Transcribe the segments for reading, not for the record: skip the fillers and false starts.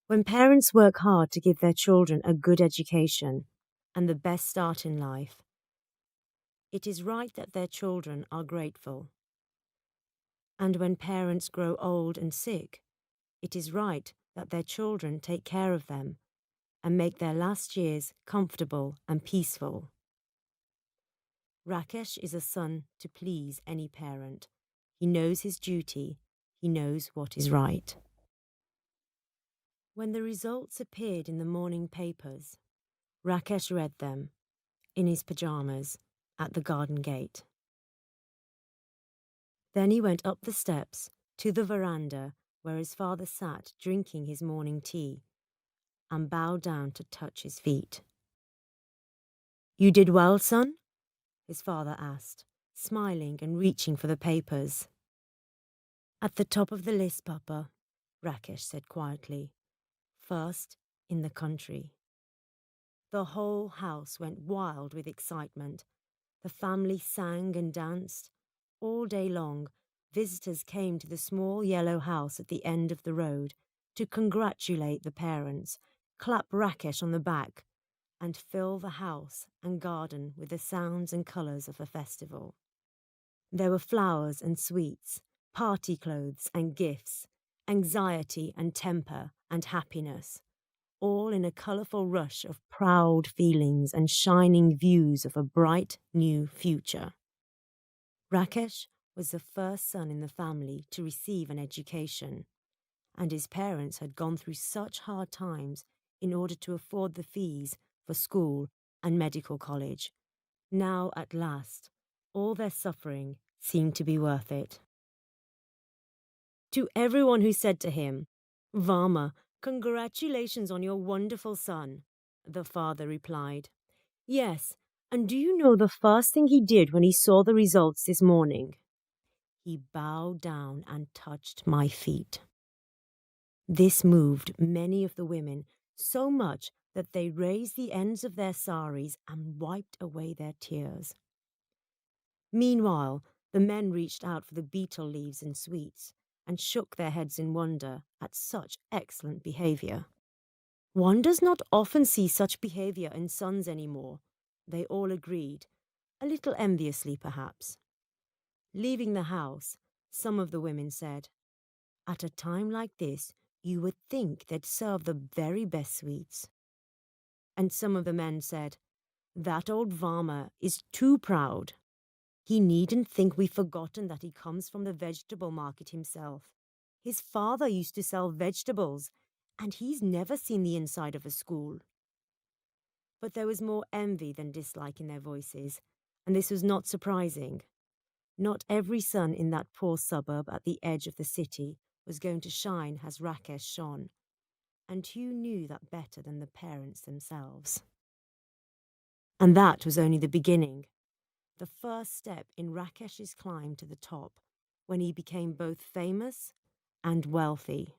When parents work hard to give their children a good education and the best start in life, it is right that their children are grateful. And when parents grow old and sick, it is right that their children take care of them and make their last years comfortable and peaceful. Rakesh is a son to please any parent. He knows his duty. He knows what is right. When the results appeared in the morning papers, Rakesh read them, in his pyjamas, at the garden gate. Then he went up the steps to the veranda where his father sat drinking his morning tea, and bowed down to touch his feet. "You did well, son?" his father asked, smiling and reaching for the papers. "At the top of the list, Papa," Rakesh said quietly. "First in the country." The whole house went wild with excitement. The family sang and danced. All day long, visitors came to the small yellow house at the end of the road to congratulate the parents, clap Rakesh on the back, and fill the house and garden with the sounds and colours of a festival. There were flowers and sweets, party clothes and gifts, anxiety and temper and happiness, all in a colourful rush of proud feelings and shining views of a bright new future. Rakesh was the first son in the family to receive an education, and his parents had gone through such hard times in order to afford the fees for school and medical college. Now, at last, all their suffering seemed to be worth it. To everyone who said to him, "Varma, congratulations on your wonderful son," the father replied, "Yes, and do you know the first thing he did when he saw the results this morning? He bowed down and touched my feet." This moved many of the women so much that they raised the ends of their saris and wiped away their tears. Meanwhile, the men reached out for the betel leaves and sweets and shook their heads in wonder at such excellent behavior. "One does not often see such behavior in sons anymore," they all agreed, a little enviously perhaps. Leaving the house, some of the women said, "At a time like this, you would think they'd serve the very best sweets." And some of the men said, "That old Varma is too proud. He needn't think we've forgotten that he comes from the vegetable market himself. His father used to sell vegetables, and he's never seen the inside of a school." But there was more envy than dislike in their voices, and this was not surprising. Not every son in that poor suburb at the edge of the city was going to shine as Rakesh shone, and who knew that better than the parents themselves? And that was only the beginning, the first step in Rakesh's climb to the top, when he became both famous and wealthy.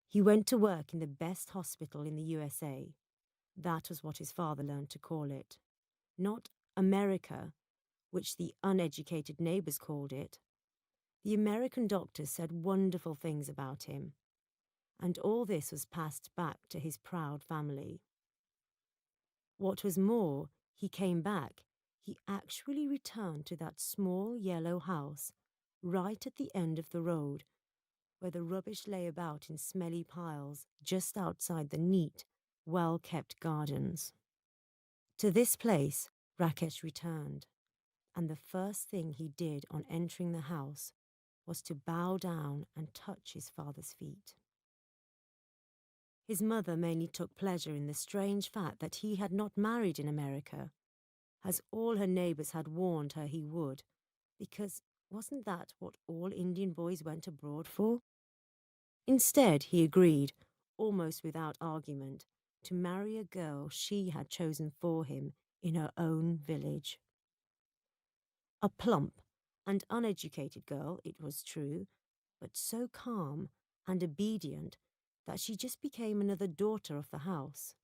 He went to work in the best hospital in the USA. That was what his father learned to call it. Not America, which the uneducated neighbours called it. The American doctors said wonderful things about him, and all this was passed back to his proud family. What was more, he came back. He actually returned to that small yellow house, right at the end of the road, where the rubbish lay about in smelly piles just outside the neat, well-kept gardens. To this place, Rakesh returned, and the first thing he did on entering the house was to bow down and touch his father's feet. His mother mainly took pleasure in the strange fact that he had not married in America, as all her neighbours had warned her he would, because wasn't that what all Indian boys went abroad for? Instead, he agreed, almost without argument, to marry a girl she had chosen for him in her own village. A plump and uneducated girl, it was true, but so calm and obedient that she just became another daughter of the house,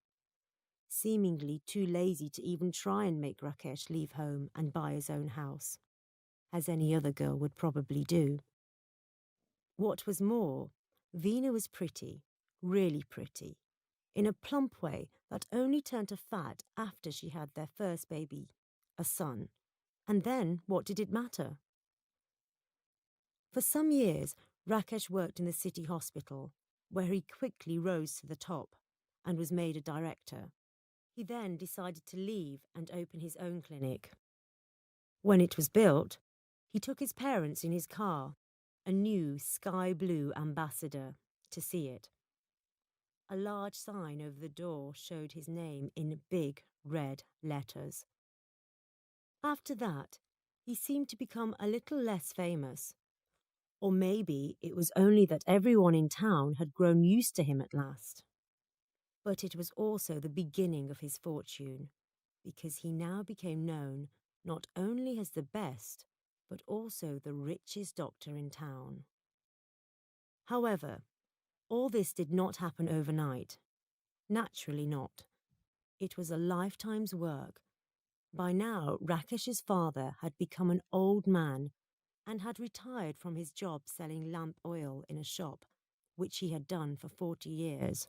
seemingly too lazy to even try and make Rakesh leave home and buy his own house, as any other girl would probably do. What was more, Veena was pretty, really pretty, in a plump way that only turned to fat after she had their first baby, a son. And then what did it matter? For some years, Rakesh worked in the city hospital, where he quickly rose to the top and was made a director. He then decided to leave and open his own clinic. When it was built, he took his parents in his car, a new sky blue Ambassador, to see it. A large sign over the door showed his name in big red letters. After that, he seemed to become a little less famous. Or maybe it was only that everyone in town had grown used to him at last. But it was also the beginning of his fortune, because he now became known not only as the best, but also the richest doctor in town. However, all this did not happen overnight. Naturally not. It was a lifetime's work. By now, Rakesh's father had become an old man and had retired from his job selling lamp oil in a shop, which he had done for 40 years.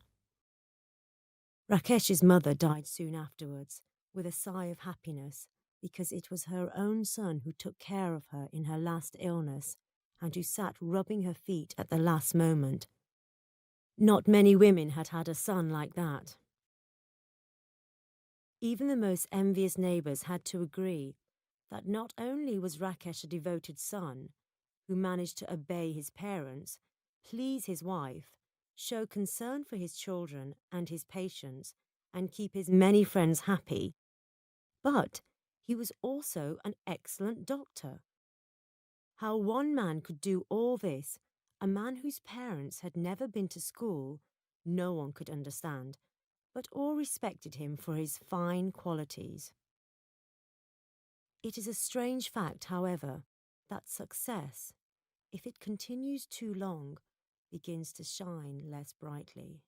Rakesh's mother died soon afterwards, with a sigh of happiness, because it was her own son who took care of her in her last illness and who sat rubbing her feet at the last moment. Not many women had had a son like that. Even the most envious neighbours had to agree that not only was Rakesh a devoted son, who managed to obey his parents, please his wife, show concern for his children and his patients, and keep his many friends happy, but he was also an excellent doctor. How one man could do all this, a man whose parents had never been to school, no one could understand, but all respected him for his fine qualities. It is a strange fact, however, that success, if it continues too long, begins to shine less brightly.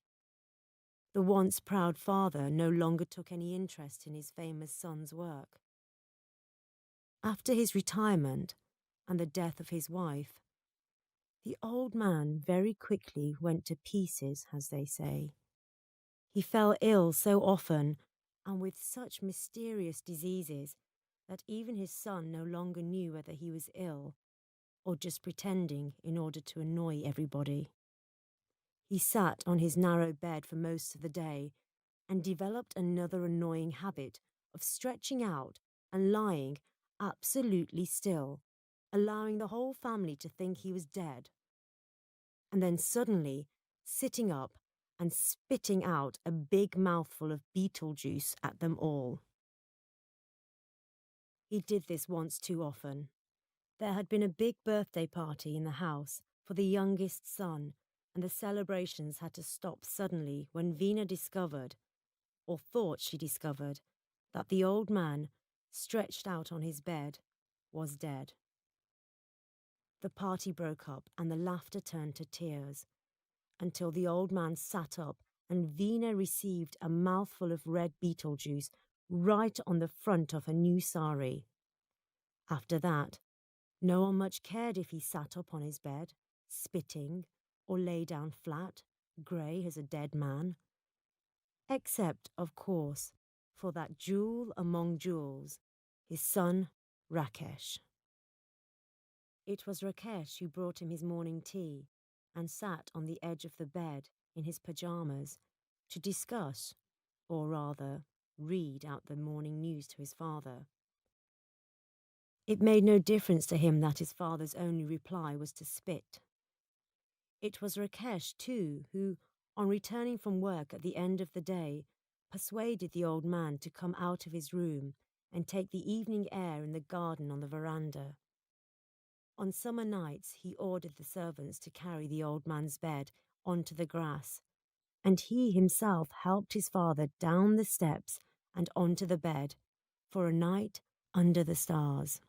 The once proud father no longer took any interest in his famous son's work. After his retirement and the death of his wife, the old man very quickly went to pieces, as they say. He fell ill so often and with such mysterious diseases that even his son no longer knew whether he was ill or just pretending in order to annoy everybody. He sat on his narrow bed for most of the day and developed another annoying habit of stretching out and lying absolutely still, allowing the whole family to think he was dead. And then suddenly sitting up and spitting out a big mouthful of beetle juice at them all. He did this once too often. There had been a big birthday party in the house for the youngest son, and the celebrations had to stop suddenly when Veena discovered, or thought she discovered, that the old man, stretched out on his bed, was dead. The party broke up and the laughter turned to tears, until the old man sat up and Veena received a mouthful of red beetle juice right on the front of her new sari. After that, no one much cared if he sat up on his bed, spitting, or lay down flat, grey as a dead man. Except, of course, for that jewel among jewels, his son, Rakesh. It was Rakesh who brought him his morning tea and sat on the edge of the bed in his pyjamas to discuss, or rather, read out the morning news to his father. It made no difference to him that his father's only reply was to spit. It was Rakesh, too, who, on returning from work at the end of the day, persuaded the old man to come out of his room and take the evening air in the garden on the veranda. On summer nights, he ordered the servants to carry the old man's bed onto the grass, and he himself helped his father down the steps and onto the bed for a night under the stars.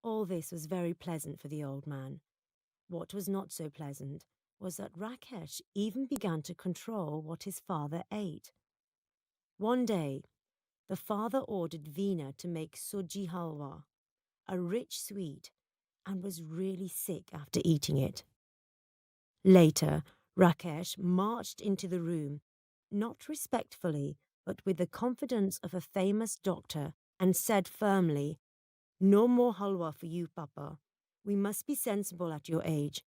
All this was very pleasant for the old man. What was not so pleasant was that Rakesh even began to control what his father ate. One day, the father ordered Veena to make suji halwa, a rich sweet, and was really sick after eating it. Later, Rakesh marched into the room, not respectfully, but with the confidence of a famous doctor, and said firmly, "No more halwa for you, Papa. We must be sensible at your age.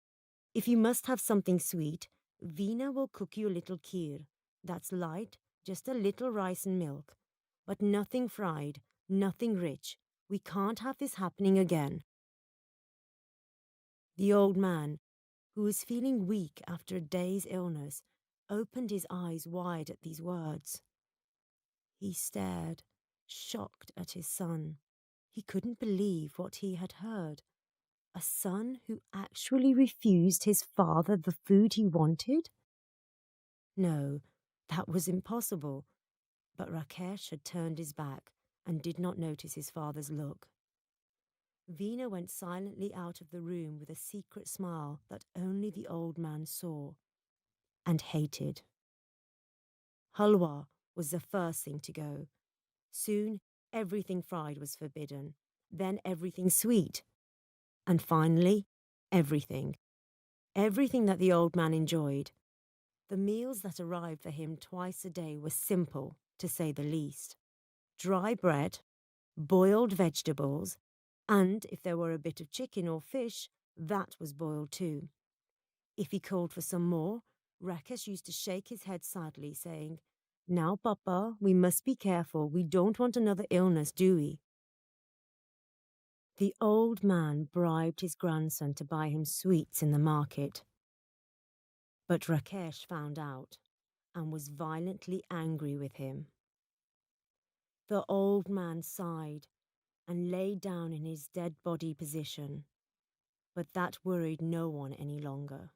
If you must have something sweet, Veena will cook you a little kheer. That's light, just a little rice and milk. But nothing fried, nothing rich. We can't have this happening again." The old man, who was feeling weak after a day's illness, opened his eyes wide at these words. He stared, shocked at his son. He couldn't believe what he had heard. A son who actually refused his father the food he wanted? No, that was impossible. But Rakesh had turned his back and did not notice his father's look. Veena went silently out of the room with a secret smile that only the old man saw and hated. Halwa was the first thing to go. Soon, everything fried was forbidden, then everything sweet, and finally, everything. Everything that the old man enjoyed. The meals that arrived for him twice a day were simple, to say the least. Dry bread, boiled vegetables, and if there were a bit of chicken or fish, that was boiled too. If he called for some more, Rakesh used to shake his head sadly, saying, "Now, Papa, we must be careful. We don't want another illness, do we?" The old man bribed his grandson to buy him sweets in the market. But Rakesh found out and was violently angry with him. The old man sighed and lay down in his dead body position, but that worried no one any longer.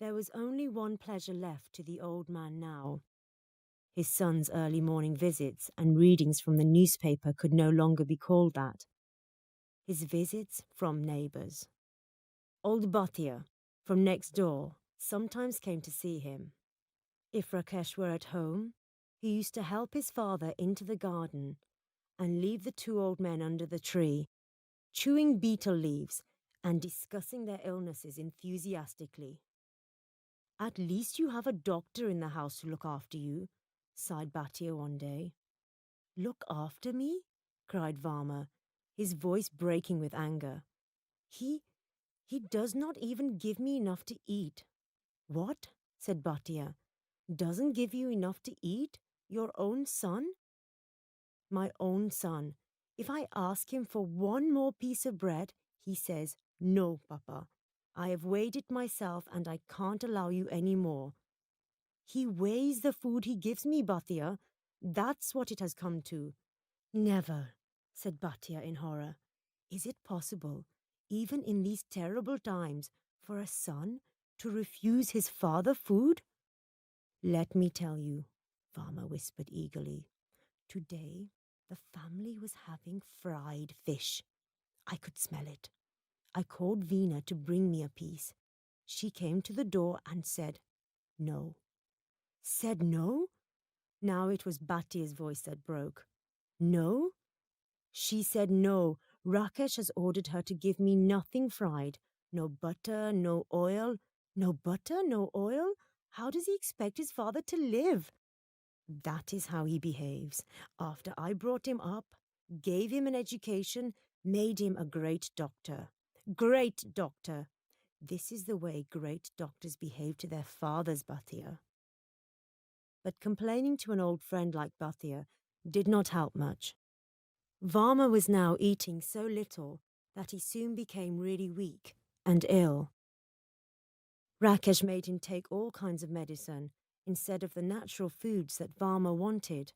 There was only one pleasure left to the old man now. His son's early morning visits and readings from the newspaper could no longer be called that. His visits from neighbours. Old Bhatia, from next door, sometimes came to see him. If Rakesh were at home, he used to help his father into the garden and leave the two old men under the tree, chewing betel leaves and discussing their illnesses enthusiastically. "At least you have a doctor in the house to look after you," sighed Bhatia one day. "Look after me?" cried Varma, his voice breaking with anger. He does not even give me enough to eat." "What?" said Bhatia. "Doesn't give you enough to eat? Your own son?" "My own son. If I ask him for one more piece of bread, he says, 'No, Papa. I have weighed it myself and I can't allow you any more.' He weighs the food he gives me, Bhatia. That's what it has come to." "Never," said Bhatia in horror. "Is it possible, even in these terrible times, for a son to refuse his father food?" "Let me tell you," Varma whispered eagerly. "Today, the family was having fried fish. I could smell it. I called Veena to bring me a piece. She came to the door and said, 'No.'" "Said no?" Now it was Bhatia's voice that broke. "No?" "She said no. Rakesh has ordered her to give me nothing fried. No butter, no oil." "No butter, no oil? How does he expect his father to live?" "That is how he behaves. After I brought him up, gave him an education, made him a great doctor. Great doctor! This is the way great doctors behave to their fathers, Bhatia." But complaining to an old friend like Bhatia did not help much. Varma was now eating so little that he soon became really weak and ill. Rakesh made him take all kinds of medicine instead of the natural foods that Varma wanted.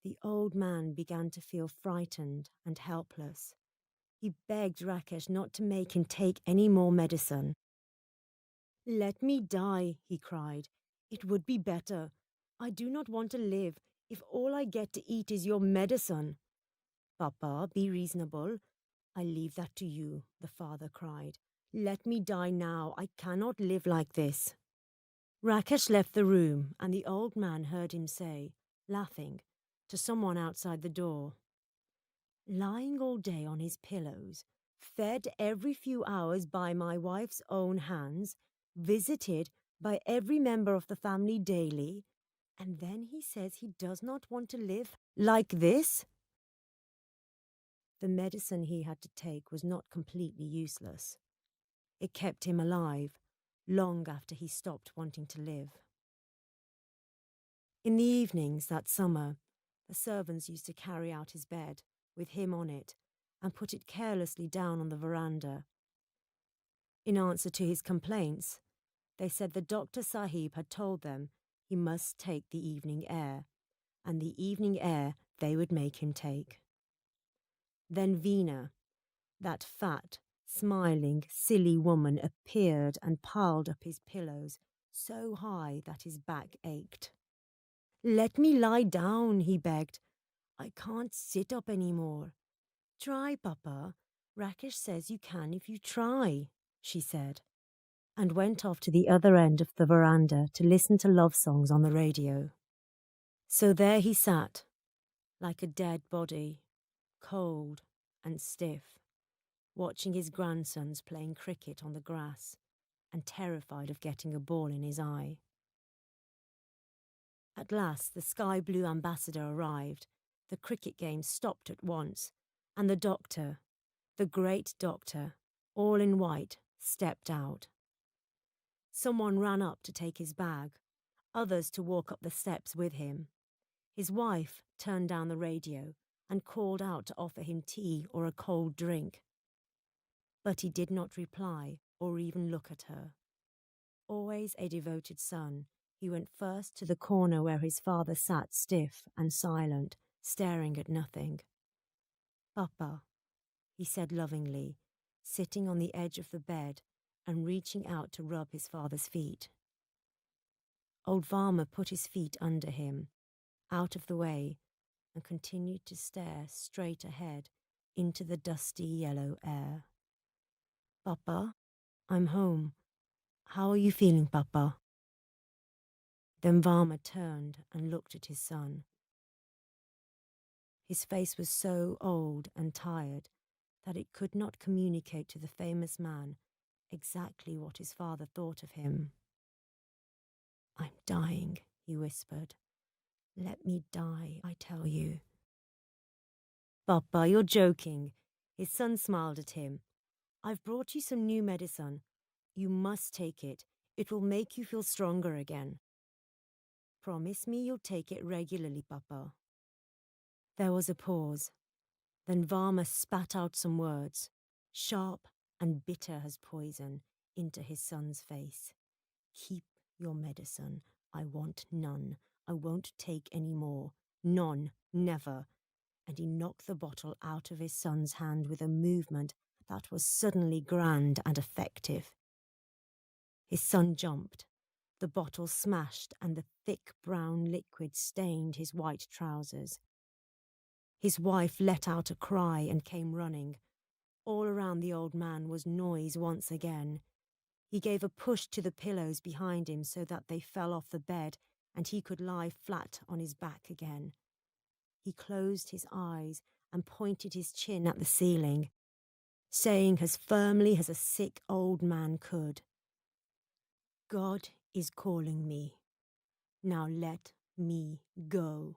The old man began to feel frightened and helpless. He begged Rakesh not to make him take any more medicine. "Let me die," he cried. "It would be better. I do not want to live if all I get to eat is your medicine." "Papa, be reasonable. I leave that to you," the father cried. "Let me die now. I cannot live like this." Rakesh left the room, and the old man heard him say, laughing, to someone outside the door, "Lying all day on his pillows, fed every few hours by my wife's own hands, visited by every member of the family daily, and then he says he does not want to live like this? The medicine he had to take was not completely useless. It kept him alive, long after he stopped wanting to live. In the evenings that summer, the servants used to carry out his bed, with him on it, and put it carelessly down on the veranda. In answer to his complaints, they said the Doctor Sahib had told them he must take the evening air, and the evening air they would make him take. Then Veena, that fat, smiling, silly woman, appeared and piled up his pillows so high that his back ached. "Let me lie down," he begged. "I can't sit up any more." "Try, Papa. Rakesh says you can if you try," she said, and went off to the other end of the veranda to listen to love songs on the radio. So there he sat, like a dead body, cold and stiff, watching his grandsons playing cricket on the grass and terrified of getting a ball in his eye. At last the sky blue ambassador arrived. The cricket game stopped at once, and the doctor, the great doctor, all in white, stepped out. Someone ran up to take his bag, others to walk up the steps with him. His wife turned down the radio and called out to offer him tea or a cold drink. But he did not reply or even look at her. Always a devoted son, he went first to the corner where his father sat stiff and silent, staring at nothing. "Papa," he said lovingly, sitting on the edge of the bed and reaching out to rub his father's feet. Old Varma put his feet under him, out of the way, and continued to stare straight ahead into the dusty yellow air. "Papa, I'm home. How are you feeling, Papa?" Then Varma turned and looked at his son. His face was so old and tired that it could not communicate to the famous man exactly what his father thought of him. "I'm dying," he whispered. "Let me die, I tell you." "Papa, you're joking." His son smiled at him. "I've brought you some new medicine. You must take it. It will make you feel stronger again. Promise me you'll take it regularly, Papa." There was a pause. Then Varma spat out some words, sharp and bitter as poison, into his son's face. "Keep your medicine. I want none. I won't take any more. None. Never." And he knocked the bottle out of his son's hand with a movement that was suddenly grand and effective. His son jumped. The bottle smashed and the thick brown liquid stained his white trousers. His wife let out a cry and came running. All around the old man was noise once again. He gave a push to the pillows behind him so that they fell off the bed and he could lie flat on his back again. He closed his eyes and pointed his chin at the ceiling, saying as firmly as a sick old man could, "God is calling me. Now let me go."